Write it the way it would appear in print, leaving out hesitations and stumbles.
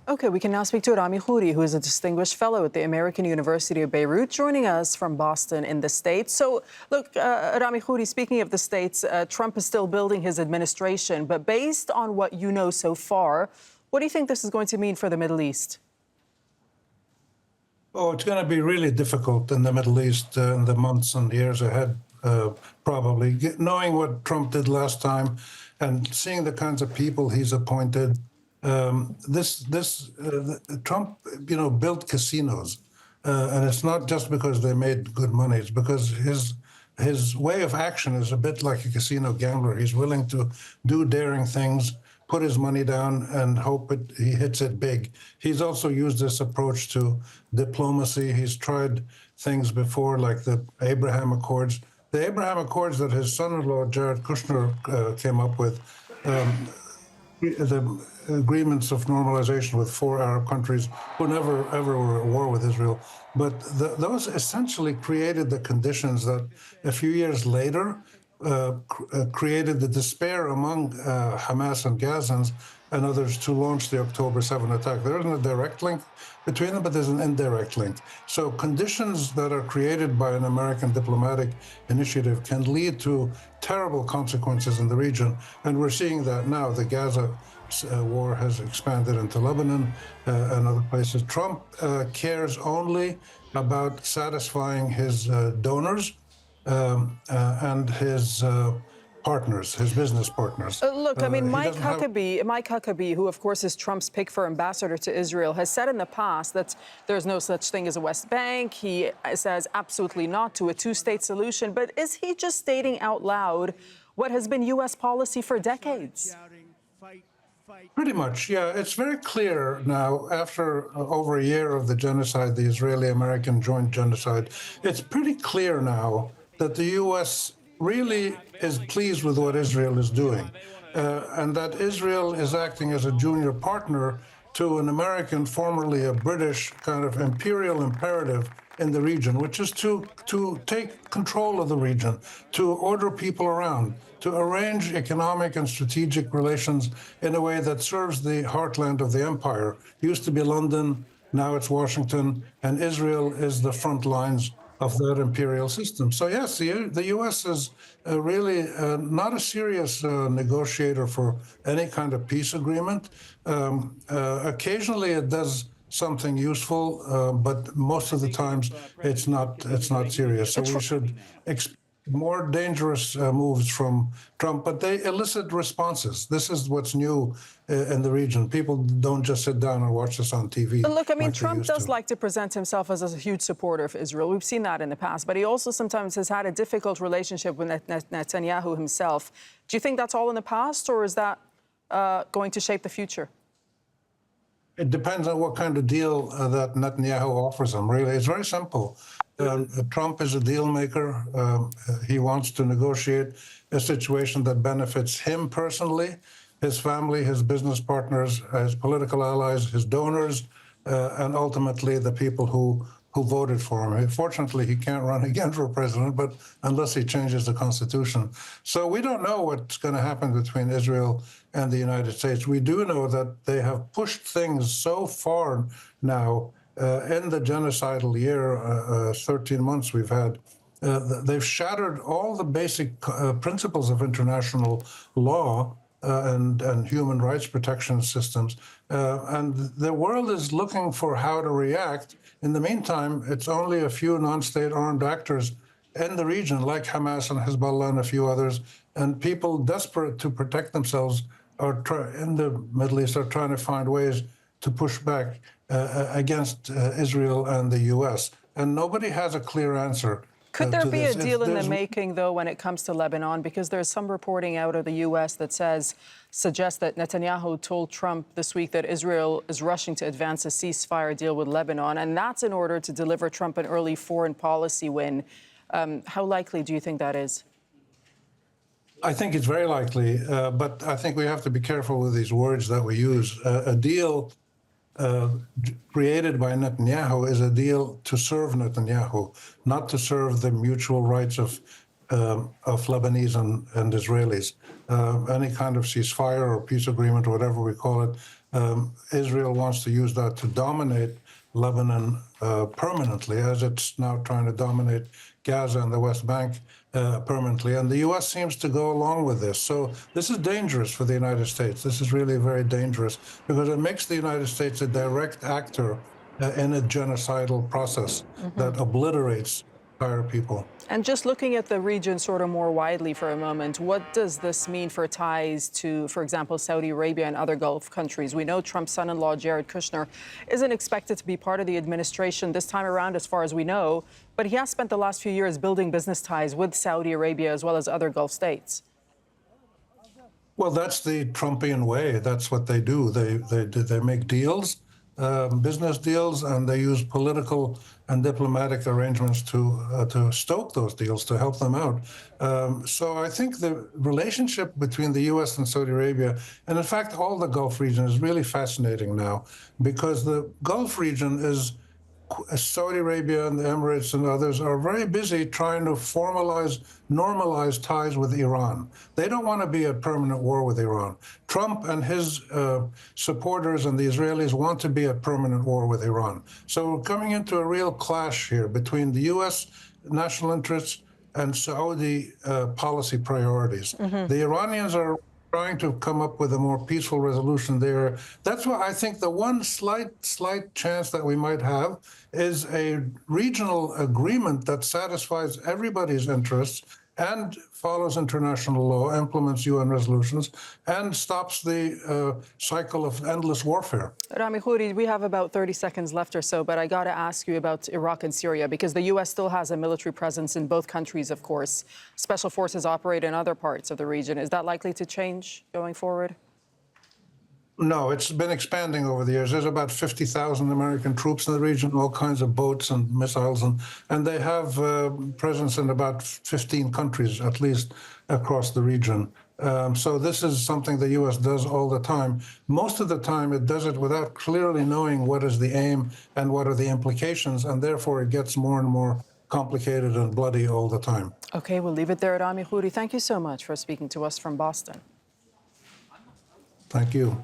Okay, we can now speak to Rami Khouri, who is a distinguished fellow at the American University of Beirut, joining us from Boston in the States. So, look, Rami Khouri, speaking of the States, Trump is still building his administration. But based on what you know so far, what do you think this is going to mean for the Middle East? Oh, it's going to be really difficult in the Middle East in the months and years ahead, probably. Knowing what Trump did last time and seeing the kinds of people he's appointed, Trump, built casinos, and it's not just because they made good money. It's because his way of action is a bit like a casino gambler. He's willing to do daring things, put his money down, and hope he hits it big. He's also used this approach to diplomacy. He's tried things before, like the Abraham Accords. The Abraham Accords that his son-in-law, Jared Kushner, came up with, the agreements of normalization with 4 Arab countries who never, ever were at war with Israel. But those essentially created the conditions that a few years later created the despair among Hamas and Gazans and others to launch the October 7 attack. There isn't a direct link between them, but there's an indirect link. So conditions that are created by an American diplomatic initiative can lead to terrible consequences in the region. And we're seeing that now. The Gaza war has expanded into Lebanon and other places. Trump cares only about satisfying his donors and his partners, his business partners. Look, I mean, Mike Huckabee, who, of course, is Trump's pick for ambassador to Israel, has said in the past that there's no such thing as a West Bank. He says absolutely not to a two-state solution. But is he just stating out loud what has been U.S. policy for decades? Pretty much, yeah. It's very clear now, after over a year of the genocide, the Israeli-American joint genocide, it's pretty clear now that the U.S. really is pleased with what Israel is doing, and that Israel is acting as a junior partner to an American, formerly a British, kind of imperial imperative in the region, which is to take control of the region, to order people around, to arrange economic and strategic relations in a way that serves the heartland of the empire. It used to be London, now it's Washington, and Israel is the front lines of that imperial system. So yes, the U.S. is really not a serious negotiator for any kind of peace agreement. Occasionally it does something useful, but most of the times it's not serious. So we should expect more dangerous moves from Trump, but they elicit responses. This is what's new in the region. People don't just sit down and watch this on TV. Look, I mean, Trump does like to present himself as a huge supporter of Israel. We've seen that in the past, but he also sometimes has had a difficult relationship with Netanyahu himself. Do you think that's all in the past, or is that going to shape the future? It depends on what kind of deal that Netanyahu offers him, really. It's very simple. Trump is a deal maker. He wants to negotiate a situation that benefits him personally, his family, his business partners, his political allies, his donors, and ultimately the people who voted for him. Fortunately, he can't run again for president, but unless he changes the Constitution. So we don't know what's going to happen between Israel and the United States. We do know that they have pushed things so far now in the genocidal year, 13 months we've had. They've shattered all the basic principles of international law and human rights protection systems. And the world is looking for how to react. In the meantime, it's only a few non-state armed actors in the region, like Hamas and Hezbollah and a few others, and people desperate to protect themselves in the Middle East are trying to find ways to push back against Israel and the U.S. And nobody has a clear answer. Could there be a deal in the making, though, when it comes to Lebanon? Because there's some reporting out of the U.S. that suggests that Netanyahu told Trump this week that Israel is rushing to advance a ceasefire deal with Lebanon, and that's in order to deliver Trump an early foreign policy win. How likely do you think that is? I think it's very likely, but I think we have to be careful with these words that we use. A deal created by Netanyahu is a deal to serve Netanyahu, not to serve the mutual rights of Lebanese and Israelis. Any kind of ceasefire or peace agreement, or whatever we call it, Israel wants to use that to dominate Lebanon permanently, as it's now trying to dominate Gaza and the West Bank permanently. And the U.S. seems to go along with this. So this is dangerous for the United States. This is really very dangerous because it makes the United States a direct actor in a genocidal process that obliterates entire people. And just looking at the region sort of more widely for a moment, what does this mean for ties to, for example, Saudi Arabia and other Gulf countries? We know Trump's son-in-law, Jared Kushner, isn't expected to be part of the administration this time around, as far as we know, but he has spent the last few years building business ties with Saudi Arabia as well as other Gulf states. Well, that's the Trumpian way. That's what they do. They make deals, business deals, and they use political and diplomatic arrangements to stoke those deals, to help them out. So I think the relationship between the U.S. and Saudi Arabia, and in fact all the Gulf region, is really fascinating now, because the Gulf region is Saudi Arabia and the Emirates and others are very busy trying to normalize ties with Iran. They don't want to be at permanent war with Iran. Trump and his supporters and the Israelis want to be at permanent war with Iran. So we're coming into a real clash here between the U.S. national interests and Saudi policy priorities. The Iranians are trying to come up with a more peaceful resolution there. That's why I think the one slight chance that we might have is a regional agreement that satisfies everybody's interests and follows international law, implements UN resolutions, and stops the cycle of endless warfare. Rami Khouri, we have about 30 seconds left or so, but I got to ask you about Iraq and Syria, because the U.S. still has a military presence in both countries, of course. Special forces operate in other parts of the region. Is that likely to change going forward? No, it's been expanding over the years. There's about 50,000 American troops in the region, all kinds of boats and missiles, and they have presence in about 15 countries, at least, across the region. So this is something the U.S. does all the time. Most of the time, it does it without clearly knowing what is the aim and what are the implications, and therefore it gets more and more complicated and bloody all the time. Okay, we'll leave it there. Rami Khouri, thank you so much for speaking to us from Boston. Thank you.